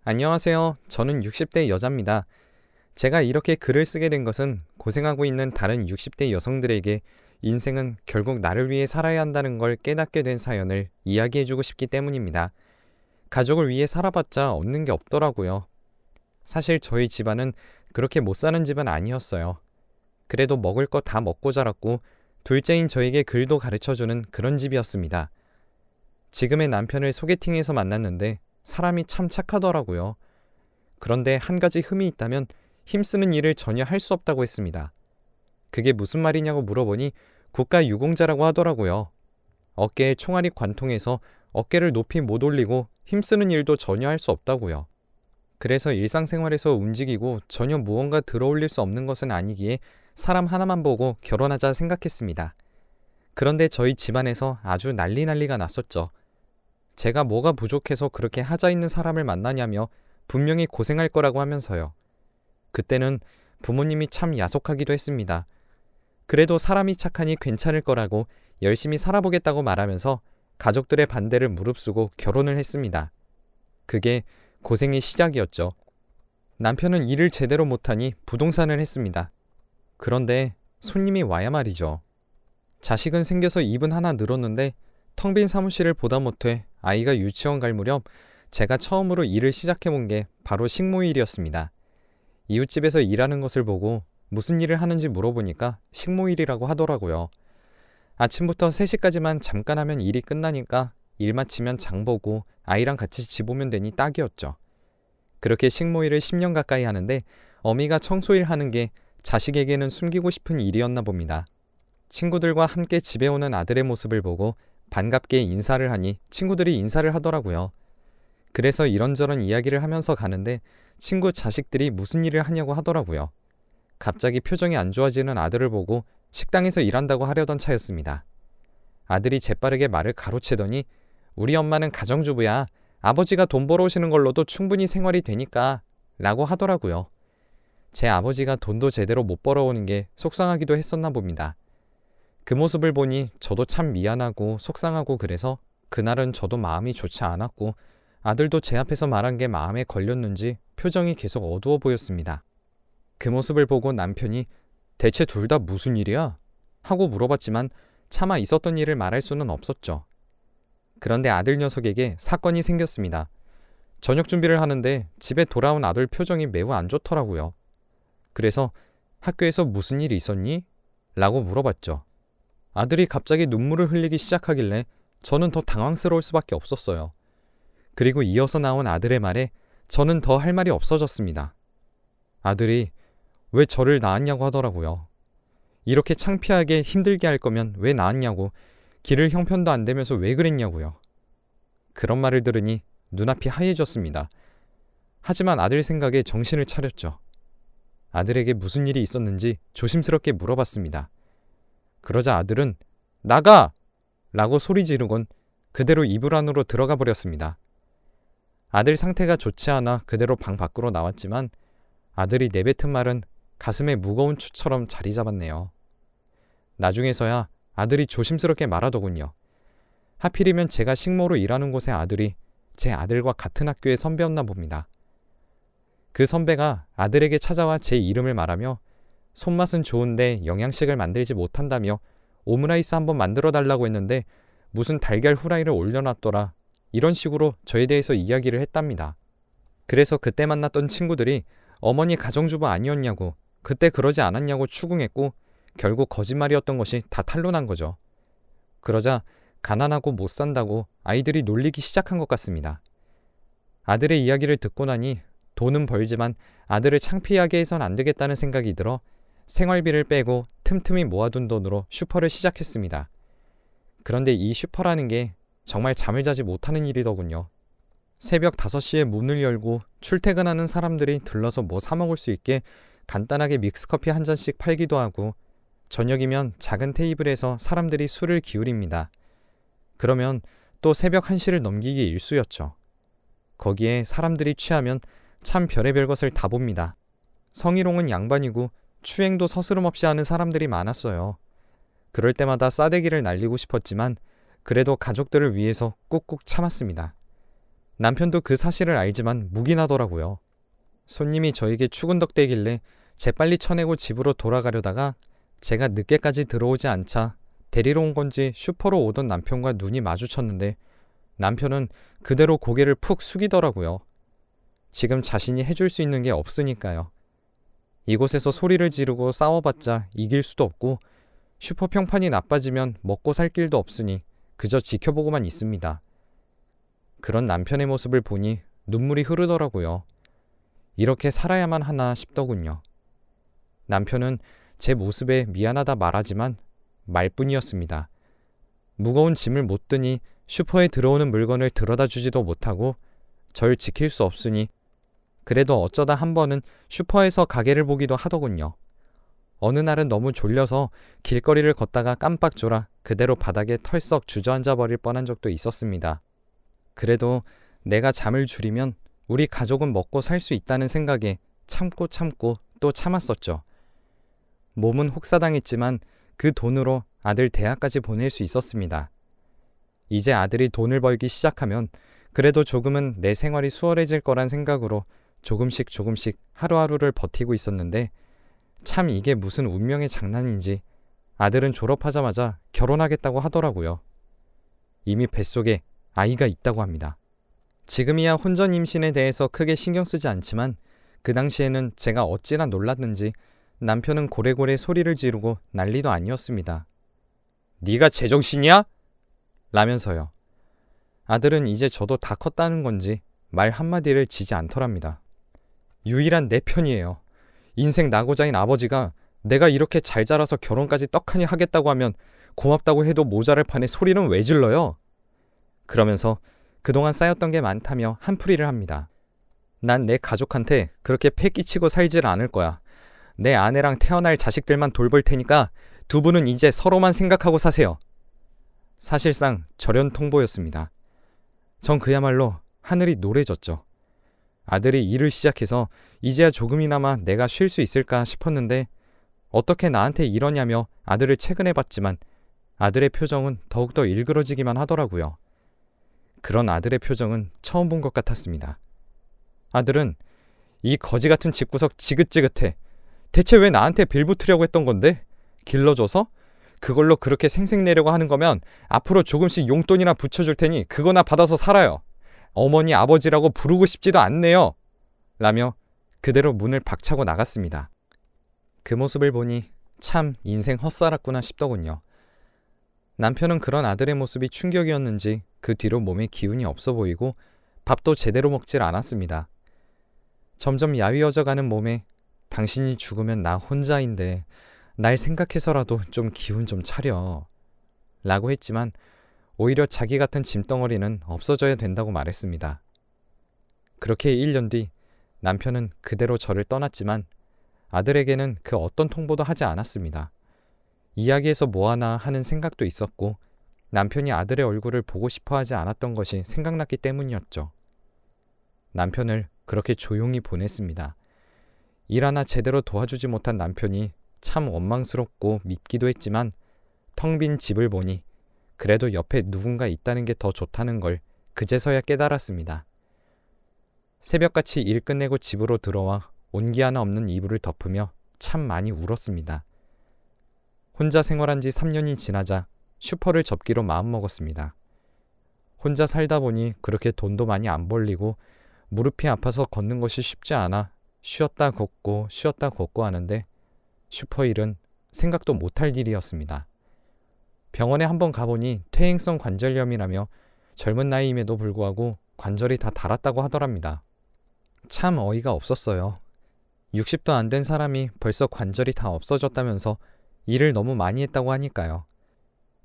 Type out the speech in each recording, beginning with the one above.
안녕하세요. 저는 60대 여자입니다. 제가 이렇게 글을 쓰게 된 것은 고생하고 있는 다른 60대 여성들에게 인생은 결국 나를 위해 살아야 한다는 걸 깨닫게 된 사연을 이야기해주고 싶기 때문입니다. 가족을 위해 살아봤자 얻는 게 없더라고요. 사실 저희 집안은 그렇게 못 사는 집은 아니었어요. 그래도 먹을 거 다 먹고 자랐고 둘째인 저에게 글도 가르쳐주는 그런 집이었습니다. 지금의 남편을 소개팅에서 만났는데 사람이 참 착하더라고요. 그런데 한 가지 흠이 있다면 힘쓰는 일을 전혀 할 수 없다고 했습니다. 그게 무슨 말이냐고 물어보니 국가유공자라고 하더라고요. 어깨에 총알이 관통해서 어깨를 높이 못 올리고 힘쓰는 일도 전혀 할 수 없다고요. 그래서 일상생활에서 움직이고 전혀 무언가 들어올릴 수 없는 것은 아니기에 사람 하나만 보고 결혼하자 생각했습니다. 그런데 저희 집안에서 아주 난리가 났었죠. 제가 뭐가 부족해서 그렇게 하자 있는 사람을 만나냐며 분명히 고생할 거라고 하면서요. 그때는 부모님이 참 야속하기도 했습니다. 그래도 사람이 착하니 괜찮을 거라고 열심히 살아보겠다고 말하면서 가족들의 반대를 무릅쓰고 결혼을 했습니다. 그게 고생의 시작이었죠. 남편은 일을 제대로 못하니 부동산을 했습니다. 그런데 손님이 와야 말이죠. 자식은 생겨서 입은 하나 늘었는데 텅 빈 사무실을 보다 못해 아이가 유치원 갈 무렵 제가 처음으로 일을 시작해본 게 바로 식모일이었습니다. 이웃집에서 일하는 것을 보고 무슨 일을 하는지 물어보니까 식모일이라고 하더라고요. 아침부터 3시까지만 잠깐 하면 일이 끝나니까 일 마치면 장 보고 아이랑 같이 집 오면 되니 딱이었죠. 그렇게 식모일을 10년 가까이 하는데 어미가 청소일 하는 게 자식에게는 숨기고 싶은 일이었나 봅니다. 친구들과 함께 집에 오는 아들의 모습을 보고 반갑게 인사를 하니 친구들이 인사를 하더라고요. 그래서 이런저런 이야기를 하면서 가는데 친구 자식들이 무슨 일을 하냐고 하더라고요. 갑자기 표정이 안 좋아지는 아들을 보고 식당에서 일한다고 하려던 차였습니다. 아들이 재빠르게 말을 가로채더니 우리 엄마는 가정주부야. 아버지가 돈 벌어오시는 걸로도 충분히 생활이 되니까 라고 하더라고요. 제 아버지가 돈도 제대로 못 벌어오는 게 속상하기도 했었나 봅니다. 그 모습을 보니 저도 참 미안하고 속상하고 그래서 그날은 저도 마음이 좋지 않았고 아들도 제 앞에서 말한 게 마음에 걸렸는지 표정이 계속 어두워 보였습니다. 그 모습을 보고 남편이 대체 둘 다 무슨 일이야? 하고 물어봤지만 차마 있었던 일을 말할 수는 없었죠. 그런데 아들 녀석에게 사건이 생겼습니다. 저녁 준비를 하는데 집에 돌아온 아들 표정이 매우 안 좋더라고요. 그래서 학교에서 무슨 일이 있었니? 라고 물어봤죠. 아들이 갑자기 눈물을 흘리기 시작하길래 저는 더 당황스러울 수밖에 없었어요. 그리고 이어서 나온 아들의 말에 저는 더 할 말이 없어졌습니다. 아들이 왜 저를 낳았냐고 하더라고요. 이렇게 창피하게 힘들게 할 거면 왜 낳았냐고, 기를 형편도 안 되면서 왜 그랬냐고요. 그런 말을 들으니 눈앞이 하얘졌습니다. 하지만 아들 생각에 정신을 차렸죠. 아들에게 무슨 일이 있었는지 조심스럽게 물어봤습니다. 그러자 아들은 나가! 라고 소리 지르곤 그대로 이불 안으로 들어가 버렸습니다. 아들 상태가 좋지 않아 그대로 방 밖으로 나왔지만 아들이 내뱉은 말은 가슴에 무거운 추처럼 자리 잡았네요. 나중에서야 아들이 조심스럽게 말하더군요. 하필이면 제가 식모로 일하는 곳의 아들이 제 아들과 같은 학교의 선배였나 봅니다. 그 선배가 아들에게 찾아와 제 이름을 말하며 손맛은 좋은데 영양식을 만들지 못한다며 오므라이스 한번 만들어 달라고 했는데 무슨 달걀 후라이를 올려놨더라. 이런 식으로 저에 대해서 이야기를 했답니다. 그래서 그때 만났던 친구들이 어머니 가정주부 아니었냐고, 그때 그러지 않았냐고 추궁했고 결국 거짓말이었던 것이 다 탄로난 거죠. 그러자 가난하고 못 산다고 아이들이 놀리기 시작한 것 같습니다. 아들의 이야기를 듣고 나니 돈은 벌지만 아들을 창피하게 해선 안 되겠다는 생각이 들어 생활비를 빼고 틈틈이 모아둔 돈으로 슈퍼를 시작했습니다. 그런데 이 슈퍼라는 게 정말 잠을 자지 못하는 일이더군요. 새벽 5시에 문을 열고 출퇴근하는 사람들이 들러서 뭐 사 먹을 수 있게 간단하게 믹스커피 한 잔씩 팔기도 하고 저녁이면 작은 테이블에서 사람들이 술을 기울입니다. 그러면 또 새벽 1시를 넘기기 일쑤였죠. 거기에 사람들이 취하면 참 별의별 것을 다 봅니다. 성희롱은 양반이고 추행도 서스름없이 하는 사람들이 많았어요. 그럴 때마다 싸대기를 날리고 싶었지만 그래도 가족들을 위해서 꾹꾹 참았습니다. 남편도 그 사실을 알지만 묵인하더라고요. 손님이 저에게 추근덕대길래 재빨리 쳐내고 집으로 돌아가려다가 제가 늦게까지 들어오지 않자 데리러 온 건지 슈퍼로 오던 남편과 눈이 마주쳤는데 남편은 그대로 고개를 푹 숙이더라고요. 지금 자신이 해줄 수 있는 게 없으니까요. 이곳에서 소리를 지르고 싸워봤자 이길 수도 없고 슈퍼 평판이 나빠지면 먹고 살 길도 없으니 그저 지켜보고만 있습니다. 그런 남편의 모습을 보니 눈물이 흐르더라고요. 이렇게 살아야만 하나 싶더군요. 남편은 제 모습에 미안하다 말하지만 말뿐이었습니다. 무거운 짐을 못 드니 슈퍼에 들어오는 물건을 들여다 주지도 못하고 절 지킬 수 없으니 그래도 어쩌다 한 번은 슈퍼에서 가게를 보기도 하더군요. 어느 날은 너무 졸려서 길거리를 걷다가 깜빡 졸아 그대로 바닥에 털썩 주저앉아 버릴 뻔한 적도 있었습니다. 그래도 내가 잠을 줄이면 우리 가족은 먹고 살 수 있다는 생각에 참고 또 참았었죠. 몸은 혹사당했지만 그 돈으로 아들 대학까지 보낼 수 있었습니다. 이제 아들이 돈을 벌기 시작하면 그래도 조금은 내 생활이 수월해질 거란 생각으로 조금씩 하루하루를 버티고 있었는데 참 이게 무슨 운명의 장난인지 아들은 졸업하자마자 결혼하겠다고 하더라고요. 이미 뱃속에 아이가 있다고 합니다. 지금이야 혼전 임신에 대해서 크게 신경 쓰지 않지만 그 당시에는 제가 어찌나 놀랐는지 남편은 고래고래 소리를 지르고 난리도 아니었습니다. 네가 제정신이야? 라면서요. 아들은 이제 저도 다 컸다는 건지 말 한마디를 지지 않더랍니다. 유일한 내 편이에요. 인생 낙오자인 아버지가 내가 이렇게 잘 자라서 결혼까지 떡하니 하겠다고 하면 고맙다고 해도 모자랄 판에 소리는 왜 질러요? 그러면서 그동안 쌓였던 게 많다며 한풀이를 합니다. 난 내 가족한테 그렇게 패 끼치고 살질 않을 거야. 내 아내랑 태어날 자식들만 돌볼 테니까 두 분은 이제 서로만 생각하고 사세요. 사실상 절연통보였습니다. 전 그야말로 하늘이 노래졌죠. 아들이 일을 시작해서 이제야 조금이나마 내가 쉴 수 있을까 싶었는데 어떻게 나한테 이러냐며 아들을 최근에 봤지만 아들의 표정은 더욱더 일그러지기만 하더라고요. 그런 아들의 표정은 처음 본 것 같았습니다. 아들은 이 거지 같은 집구석 지긋지긋해. 대체 왜 나한테 빌붙으려고 했던 건데? 길러줘서? 그걸로 그렇게 생색내려고 하는 거면 앞으로 조금씩 용돈이나 붙여줄 테니 그거나 받아서 살아요. 어머니 아버지라고 부르고 싶지도 않네요. 라며 그대로 문을 박차고 나갔습니다. 그 모습을 보니 참 인생 헛살았구나 싶더군요. 남편은 그런 아들의 모습이 충격이었는지 그 뒤로 몸에 기운이 없어 보이고 밥도 제대로 먹질 않았습니다. 점점 야위어져가는 몸에 당신이 죽으면 나 혼자인데 날 생각해서라도 좀 기운 좀 차려 라고 했지만 오히려 자기 같은 짐덩어리는 없어져야 된다고 말했습니다. 그렇게 1년 뒤 남편은 그대로 저를 떠났지만 아들에게는 그 어떤 통보도 하지 않았습니다. 이야기에서 뭐하나 하는 생각도 있었고 남편이 아들의 얼굴을 보고 싶어 하지 않았던 것이 생각났기 때문이었죠. 남편을 그렇게 조용히 보냈습니다. 일 하나 제대로 도와주지 못한 남편이 참 원망스럽고 밉기도 했지만 텅 빈 집을 보니 그래도 옆에 누군가 있다는 게 더 좋다는 걸 그제서야 깨달았습니다. 새벽같이 일 끝내고 집으로 들어와 온기 하나 없는 이불을 덮으며 참 많이 울었습니다. 혼자 생활한 지 3년이 지나자 슈퍼를 접기로 마음먹었습니다. 혼자 살다 보니 그렇게 돈도 많이 안 벌리고 무릎이 아파서 걷는 것이 쉽지 않아 쉬었다 걷고 하는데 슈퍼 일은 생각도 못할 일이었습니다. 병원에 한번 가보니 퇴행성 관절염이라며 젊은 나이임에도 불구하고 관절이 다 닳았다고 하더랍니다. 참 어이가 없었어요. 60도 안 된 사람이 벌써 관절이 다 없어졌다면서 일을 너무 많이 했다고 하니까요.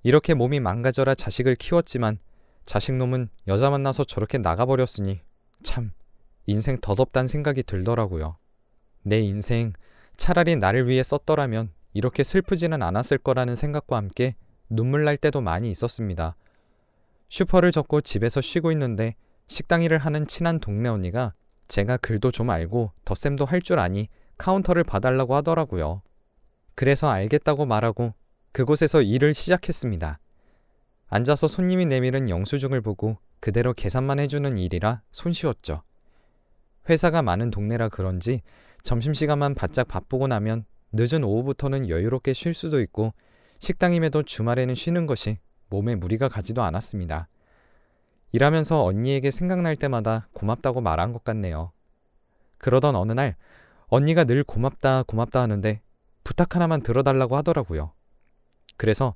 이렇게 몸이 망가져라 자식을 키웠지만 자식놈은 여자 만나서 저렇게 나가버렸으니 참 인생 덧없단 생각이 들더라고요. 내 인생 차라리 나를 위해 썼더라면 이렇게 슬프지는 않았을 거라는 생각과 함께 눈물 날 때도 많이 있었습니다. 슈퍼를 접고 집에서 쉬고 있는데 식당 일을 하는 친한 동네 언니가 제가 글도 좀 알고 덧셈도 할 줄 아니 카운터를 봐달라고 하더라고요. 그래서 알겠다고 말하고 그곳에서 일을 시작했습니다. 앉아서 손님이 내미는 영수증을 보고 그대로 계산만 해주는 일이라 손쉬웠죠. 회사가 많은 동네라 그런지 점심시간만 바짝 바쁘고 나면 늦은 오후부터는 여유롭게 쉴 수도 있고 식당임에도 주말에는 쉬는 것이 몸에 무리가 가지도 않았습니다. 일하면서 언니에게 생각날 때마다 고맙다고 말한 것 같네요. 그러던 어느 날 언니가 늘 고맙다 고맙다 하는데 부탁 하나만 들어달라고 하더라고요. 그래서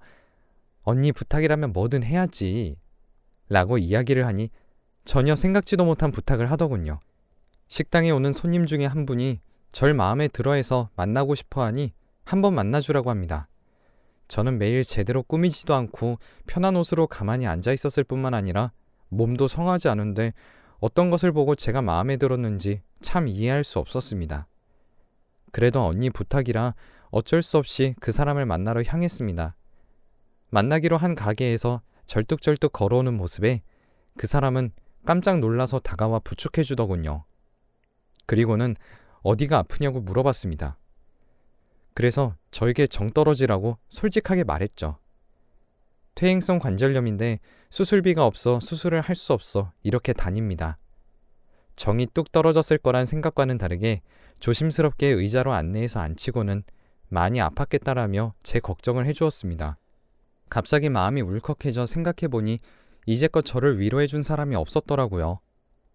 언니 부탁이라면 뭐든 해야지 라고 이야기를 하니 전혀 생각지도 못한 부탁을 하더군요. 식당에 오는 손님 중에 한 분이 절 마음에 들어해서 만나고 싶어 하니 한번 만나주라고 합니다. 저는 매일 제대로 꾸미지도 않고 편한 옷으로 가만히 앉아 있었을 뿐만 아니라 몸도 성하지 않은데 어떤 것을 보고 제가 마음에 들었는지 참 이해할 수 없었습니다. 그래도 언니 부탁이라 어쩔 수 없이 그 사람을 만나러 향했습니다. 만나기로 한 가게에서 절뚝절뚝 걸어오는 모습에 그 사람은 깜짝 놀라서 다가와 부축해 주더군요. 그리고는 어디가 아프냐고 물어봤습니다. 그래서 저에게 정 떨어지라고 솔직하게 말했죠. 퇴행성 관절염인데 수술비가 없어 수술을 할 수 없어 이렇게 다닙니다. 정이 뚝 떨어졌을 거란 생각과는 다르게 조심스럽게 의자로 안내해서 앉히고는 많이 아팠겠다라며 제 걱정을 해주었습니다. 갑자기 마음이 울컥해져 생각해보니 이제껏 저를 위로해준 사람이 없었더라고요.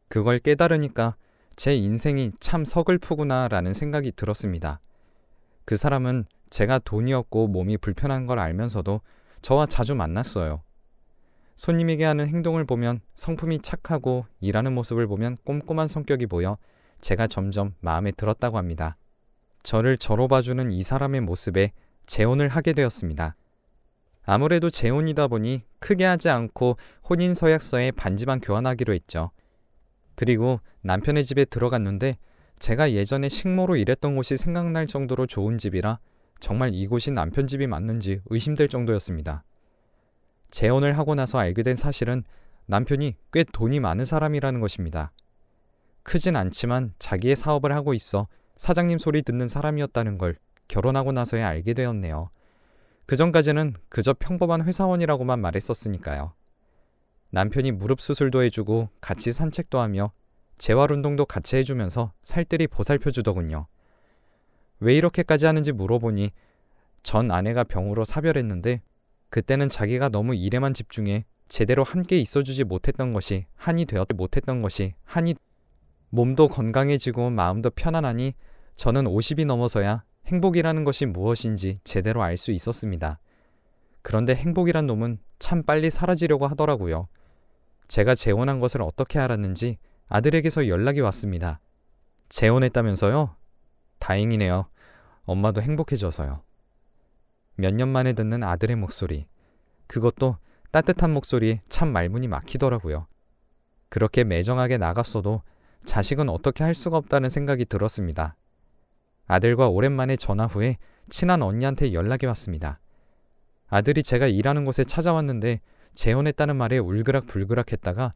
그걸 깨달으니까 제 인생이 참 서글프구나 라는 생각이 들었습니다. 그 사람은 제가 돈이 없고 몸이 불편한 걸 알면서도 저와 자주 만났어요. 손님에게 하는 행동을 보면 성품이 착하고 일하는 모습을 보면 꼼꼼한 성격이 보여 제가 점점 마음에 들었다고 합니다. 저를 저로 봐주는 이 사람의 모습에 재혼을 하게 되었습니다. 아무래도 재혼이다 보니 크게 하지 않고 혼인서약서에 반지만 교환하기로 했죠. 그리고 남편의 집에 들어갔는데 제가 예전에 식모로 일했던 곳이 생각날 정도로 좋은 집이라 정말 이곳이 남편 집이 맞는지 의심될 정도였습니다. 재혼을 하고 나서 알게 된 사실은 남편이 꽤 돈이 많은 사람이라는 것입니다. 크진 않지만 자기의 사업을 하고 있어 사장님 소리 듣는 사람이었다는 걸 결혼하고 나서야 알게 되었네요. 그전까지는 그저 평범한 회사원이라고만 말했었으니까요. 남편이 무릎 수술도 해주고 같이 산책도 하며 재활운동도 같이 해주면서 살뜰히 보살펴주더군요. 왜 이렇게까지 하는지 물어보니 전 아내가 병으로 사별했는데 그때는 자기가 너무 일에만 집중해 제대로 함께 있어주지 못했던 것이 한이 몸도 건강해지고 마음도 편안하니 저는 50이 넘어서야 행복이라는 것이 무엇인지 제대로 알 수 있었습니다. 그런데 행복이란 놈은 참 빨리 사라지려고 하더라고요. 제가 재혼한 것을 어떻게 알았는지 아들에게서 연락이 왔습니다. 재혼했다면서요? 다행이네요. 엄마도 행복해져서요. 몇 년 만에 듣는 아들의 목소리. 그것도 따뜻한 목소리에 참 말문이 막히더라고요. 그렇게 매정하게 나갔어도 자식은 어떻게 할 수가 없다는 생각이 들었습니다. 아들과 오랜만에 전화 후에 친한 언니한테 연락이 왔습니다. 아들이 제가 일하는 곳에 찾아왔는데 재혼했다는 말에 울그락불그락 했다가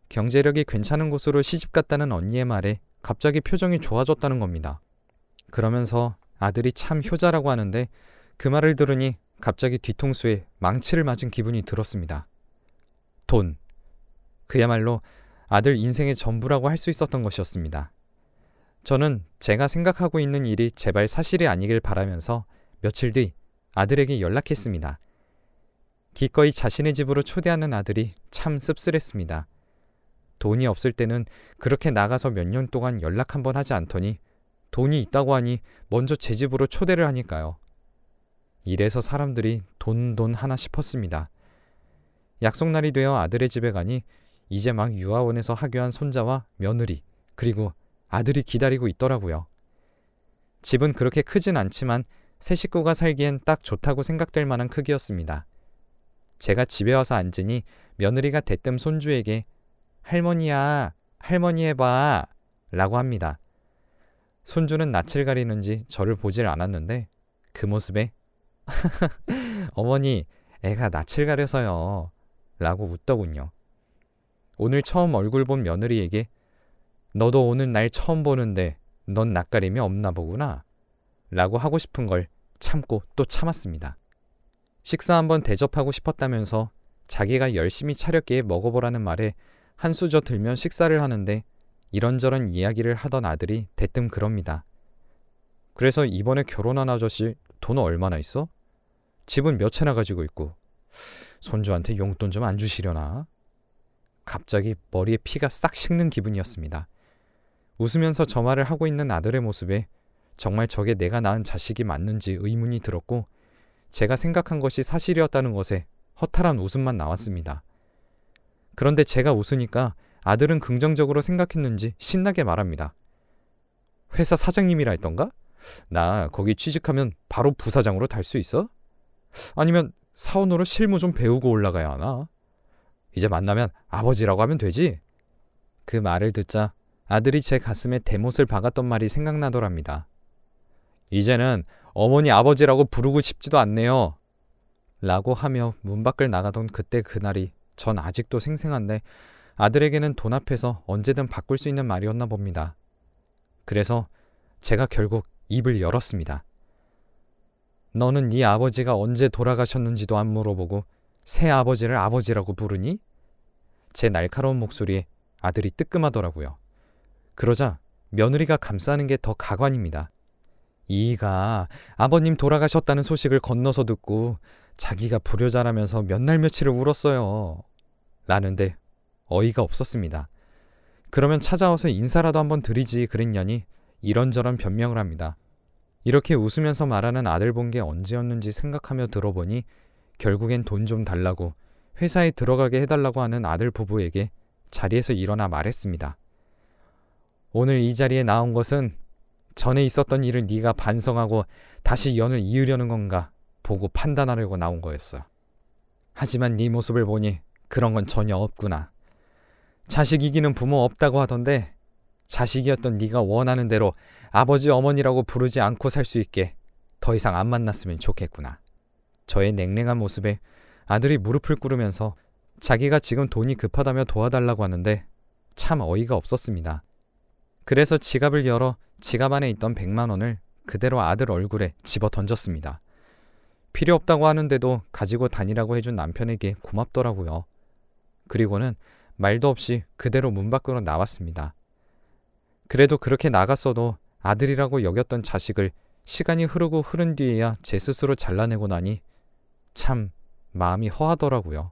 경제력이 괜찮은 곳으로 시집갔다는 언니의 말에 갑자기 표정이 좋아졌다는 겁니다. 그러면서 아들이 참 효자라고 하는데 그 말을 들으니 갑자기 뒤통수에 망치를 맞은 기분이 들었습니다. 돈. 그야말로 아들 인생의 전부라고 할 수 있었던 것이었습니다. 저는 제가 생각하고 있는 일이 제발 사실이 아니길 바라면서 며칠 뒤 아들에게 연락했습니다. 기꺼이 자신의 집으로 초대하는 아들이 참 씁쓸했습니다. 돈이 없을 때는 그렇게 나가서 몇 년 동안 연락 한번 하지 않더니 돈이 있다고 하니 먼저 제 집으로 초대를 하니까요. 이래서 사람들이 돈 하나 싶었습니다. 약속날이 되어 아들의 집에 가니 이제 막 유아원에서 하교한 손자와 며느리 그리고 아들이 기다리고 있더라고요. 집은 그렇게 크진 않지만 세 식구가 살기엔 딱 좋다고 생각될 만한 크기였습니다. 제가 집에 와서 앉으니 며느리가 대뜸 손주에게 할머니야, 할머니 해봐 라고 합니다. 손주는 낯을 가리는지 저를 보질 않았는데 그 모습에 어머니, 애가 낯을 가려서요 라고 웃더군요. 오늘 처음 얼굴 본 며느리에게 너도 오늘 날 처음 보는데 넌 낯가림이 없나 보구나 라고 하고 싶은 걸 참고 또 참았습니다. 식사 한번 대접하고 싶었다면서 자기가 열심히 차렸기에 먹어보라는 말에 한 수저 들면 식사를 하는데 이런저런 이야기를 하던 아들이 대뜸 그럽니다. 그래서 이번에 결혼한 아저씨 돈 얼마나 있어? 집은 몇 채나 가지고 있고 손주한테 용돈 좀 안 주시려나? 갑자기 머리에 피가 싹 식는 기분이었습니다. 웃으면서 저 말을 하고 있는 아들의 모습에 정말 저게 내가 낳은 자식이 맞는지 의문이 들었고 제가 생각한 것이 사실이었다는 것에 허탈한 웃음만 나왔습니다. 그런데 제가 웃으니까 아들은 긍정적으로 생각했는지 신나게 말합니다. 회사 사장님이라 했던가? 나 거기 취직하면 바로 부사장으로 달 수 있어? 아니면 사원으로 실무 좀 배우고 올라가야 하나? 이제 만나면 아버지라고 하면 되지? 그 말을 듣자 아들이 제 가슴에 대못을 박았던 말이 생각나더랍니다. 이제는 어머니 아버지라고 부르고 싶지도 않네요. 라고 하며 문 밖을 나가던 그때 그날이 전 아직도 생생한데 아들에게는 돈 앞에서 언제든 바꿀 수 있는 말이었나 봅니다. 그래서 제가 결국 입을 열었습니다. 너는 네 아버지가 언제 돌아가셨는지도 안 물어보고 새 아버지를 아버지라고 부르니? 제 날카로운 목소리에 아들이 뜨끔하더라고요. 그러자 며느리가 감싸는 게 더 가관입니다. 이가 아버님 돌아가셨다는 소식을 건너서 듣고 자기가 불효자라면서 몇 날 며칠을 울었어요. 라는데 어이가 없었습니다. 그러면 찾아와서 인사라도 한번 드리지 그랬냐니 이런저런 변명을 합니다. 이렇게 웃으면서 말하는 아들 본 게 언제였는지 생각하며 들어보니 결국엔 돈 좀 달라고 회사에 들어가게 해달라고 하는 아들 부부에게 자리에서 일어나 말했습니다. 오늘 이 자리에 나온 것은 전에 있었던 일을 네가 반성하고 다시 연을 이으려는 건가 보고 판단하려고 나온 거였어. 하지만 네 모습을 보니 그런 건 전혀 없구나. 자식 이기는 부모 없다고 하던데 자식이었던 네가 원하는 대로 아버지 어머니라고 부르지 않고 살 수 있게 더 이상 안 만났으면 좋겠구나. 저의 냉랭한 모습에 아들이 무릎을 꿇으면서 자기가 지금 돈이 급하다며 도와달라고 하는데 참 어이가 없었습니다. 그래서 지갑을 열어 지갑 안에 있던 100만 원을 그대로 아들 얼굴에 집어 던졌습니다. 필요 없다고 하는데도 가지고 다니라고 해준 남편에게 고맙더라고요. 그리고는 말도 없이 그대로 문 밖으로 나왔습니다. 그래도 그렇게 나갔어도 아들이라고 여겼던 자식을 시간이 흐르고 흐른 뒤에야 제 스스로 잘라내고 나니 참 마음이 허하더라고요.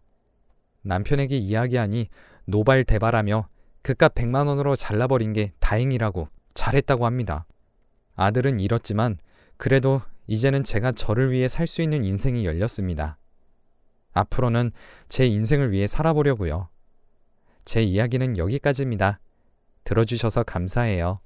남편에게 이야기하니 노발대발하며 그깟 100만 원으로 잘라버린 게 다행이라고 잘했다고 합니다. 아들은 잃었지만 그래도 이제는 제가 저를 위해 살 수 있는 인생이 열렸습니다. 앞으로는 제 인생을 위해 살아보려고요. 제 이야기는 여기까지입니다. 들어주셔서 감사해요.